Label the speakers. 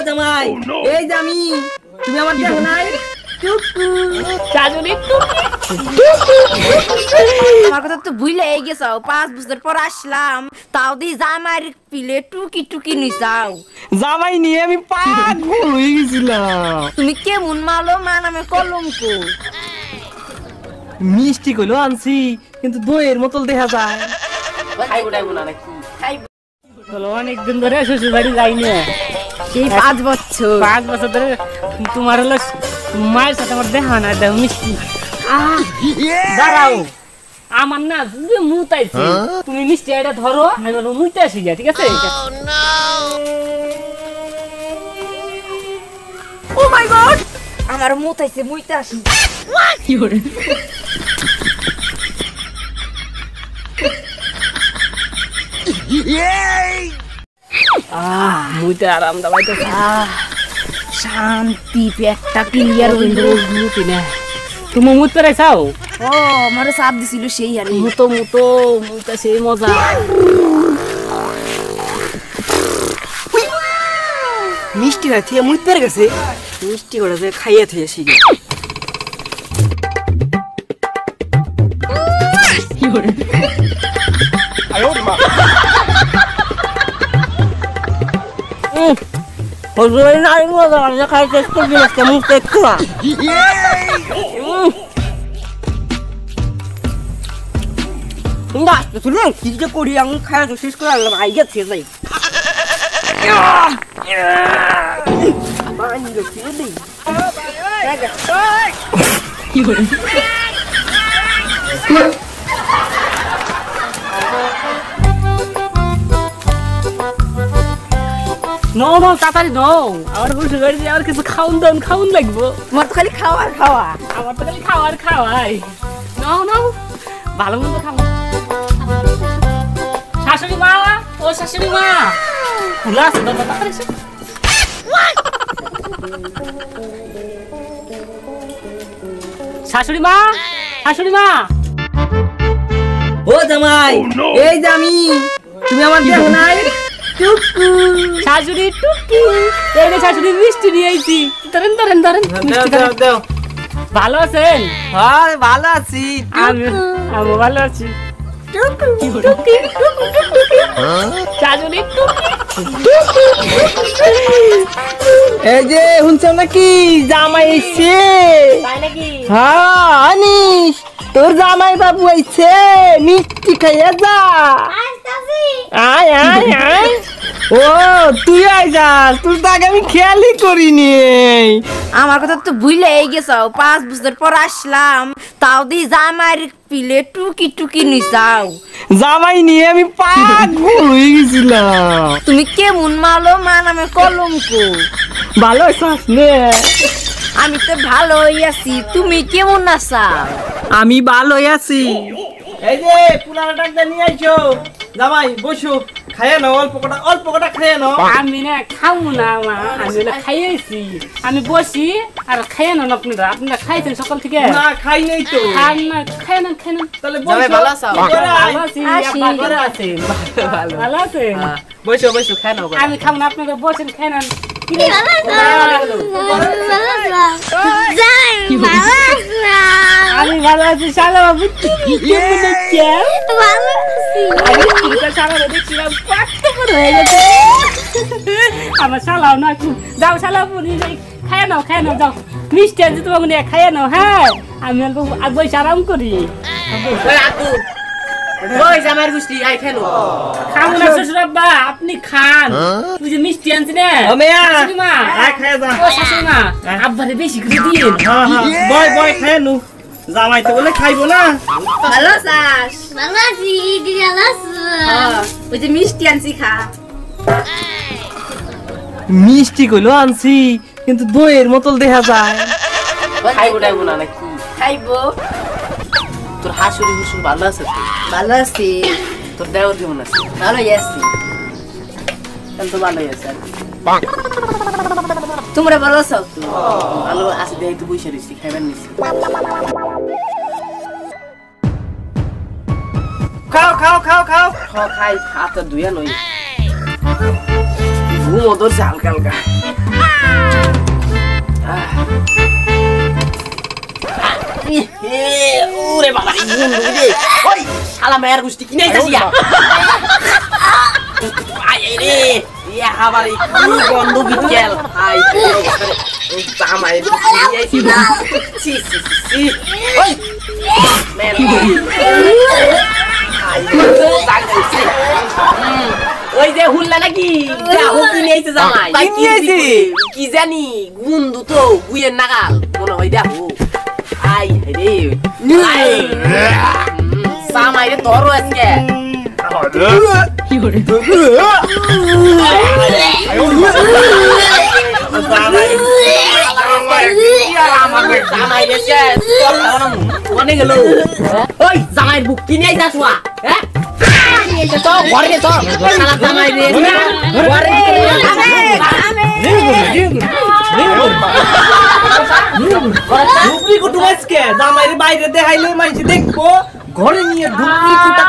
Speaker 1: জামাই এই যে আমি তুমি আমার দেখো নাই
Speaker 2: আমার কথা তো ভুলে গেছো 5 বছর পর আসলাম তাও দি জামাইর পিলে টুকি টুকি নিছাও
Speaker 1: জামাই নিয়ে আমি পাগল হয়ে গেছিলাম।
Speaker 2: তুমি কেমন মালো মা নামে কলঙ্ক
Speaker 1: মিষ্টি কইলো আনছি কিন্তু দইয়ের মতল দেখা যায়। অনেকদিন ধরে শ্বশুর বাড়ি যাইনি
Speaker 2: সেই 5 বছর
Speaker 1: 5 বছর ধরে তোমার হলো মায়ের সাথে আমার দেখা না দেখ মিষ্টি দাঁড়াও আমার না মুতাইছে তুমি মিষ্টি এটা ধরো আমি বলবো মুইতে আসি যা ঠিক আছে।
Speaker 2: ও মাই গড আমার মুতাইছে মুইতে আসি কি হরে
Speaker 1: মুইতে আরাম দাবাইতে
Speaker 2: শান্তি পেটটা ক্লিয়ার হইল
Speaker 1: মুতি না তুমি মুত পেরে চাও
Speaker 2: ও আমার সাপ দিছিল সেই আর
Speaker 1: মুতো মুতো মুইতে সেই মজা মিষ্টি খাইতে মুত পেরে গেছে মিষ্টি করে যে খাইয়ে থিয়ে শিখে কি করে হজুরি নারী মজা আছে খাইতে করবি না কেমন দেখতো না গাছ তুলে কি যে করি আমি খাওয়া তো শেষ করে আনলাম আই গেছে যাই কি করে নো নো তাড়াতাড়ি নো আমার বুঝে গেছে আর কিছু খাউন লাগবো
Speaker 2: তোমার তো খালি খাওয়া খাওয়া
Speaker 1: আমার তো খালি খাওয়াই নো নো ভালো মন্দ খাবো শাশুড়ি মা ও শাশুড়ি মা খোলা আছে দাদা তাড়াতাড়ি এসো শাশুড়ি মা ও জামাই এই যে আমি তুমি আমার দেখো নাই শাশুড়ি টুকি এই যে শাশুড়ি মিষ্টি নিয়ে আইছি ধরেন দাও ভালো আছেন? হ্যাঁ ভালো আছি আমি ভালো আছি এই যে শুনছেন নাকি জামাই এসছে হ্যাঁ আনিস তোর জামাই বাবু আইছে মিষ্টি খাইয়া যা আয় আয় আয় ও তুই আই যাস তুই তো আগে আমি খেয়ালই করিনি
Speaker 2: আমার কথা তো ভুলে গেছো 5 বছর পর আসলাম তাও দি জামাইর পিলে টুকি টুকি নিছাও
Speaker 1: জামাই নিয়ে আমি পাগল হয়ে গেছিলাম।
Speaker 2: তুমি কেমন মালো মা নামে কলঙ্ক
Speaker 1: ভালো আছিস নে
Speaker 2: আমি তো ভালোই আছি তুমি কেমন আছো?
Speaker 1: আমি ভালোই আছি এই যে পুলাটা ডাকতে নিয়ে আইছো জামাই বসো খাইয়া নাও অল্প কটা খাইয়া নাও আমি না খাবো না মা আমি না খাইয়েছি আমি বসি আর খাইয়া নাও আপনারা খাইছেন সকাল থেকে না খাই নাই তো খাই না তাহলে বসো ভালো আছো ভালো আছি ভালো আছে ভালো আছে বসো খাই নাও আমি খাবো না আপনারা বসেন খাই না আমি ভালো আছি শালা বাবু তুমি কেমন আছো? আমার শালাও না যাও শালা খাইয়া নাও যাও মিষ্টি আছে তোমাকে নিয়ে খাইয়া নাও হ্যাঁ আমি অল্প বসে আরাম করি আপনি খান তুই যে মিষ্টি আনছি না আব্বারে বেশি করে দিয়ে বয় খাই নু জামাই তো বলে খাইবো না
Speaker 2: ভালো আছিস? ভালো আছি দিদি ভালো আছো? ওই যে মিষ্টি আনছি খা
Speaker 1: মিষ্টি কইলো আনছি কিন্তু দইয়ের মতল দেখা যায়
Speaker 3: খাইবো না নাকি
Speaker 2: খাইবো
Speaker 3: তোর হাসুরি ভালো আছে
Speaker 2: ভালো আছি
Speaker 3: তোর দেওর কেমন আছে
Speaker 2: ভালোই আছি
Speaker 3: তাহলে তো ভালোই আছে
Speaker 2: তোমরা ভালো আছো?
Speaker 3: ভালো আছে দেখে তো বসে রয়েছি খাইবার নিচ্ছি
Speaker 1: খাও
Speaker 3: খাই হাত ধুয়া নই ঘুম ধরছে হালকা হালকা ওরে বাবা রে বন্ধু রে ওই শালা মায়ের গুষ্টি কিনে আইতাছি আই রে ইয়া হাবারে কি গন্ধ বিকেল হাই জামাই কিনে আইছি না সি সি সি ওই মেন হাই জাগাইছি ওই যে হুল্লা নাকি যা হুকি নিয়েছে জামাই
Speaker 1: কিনে আইছি
Speaker 3: কি জানি গুন্দু তো গুয়ের নাগাল মনে হয় দেখো আই রে জামাই রে ধরো আজকে জামাই গেল ওই জামাইয়ের বুক কিনে যাস হ্যাঁ ঘরে তো জামাই রে ঘরে
Speaker 1: ডুবরি কুটু আজকে জামাইরে বাইরে দেখাইলে মানুষ দেখবো ঘরে নিয়ে ডুবরি কুটা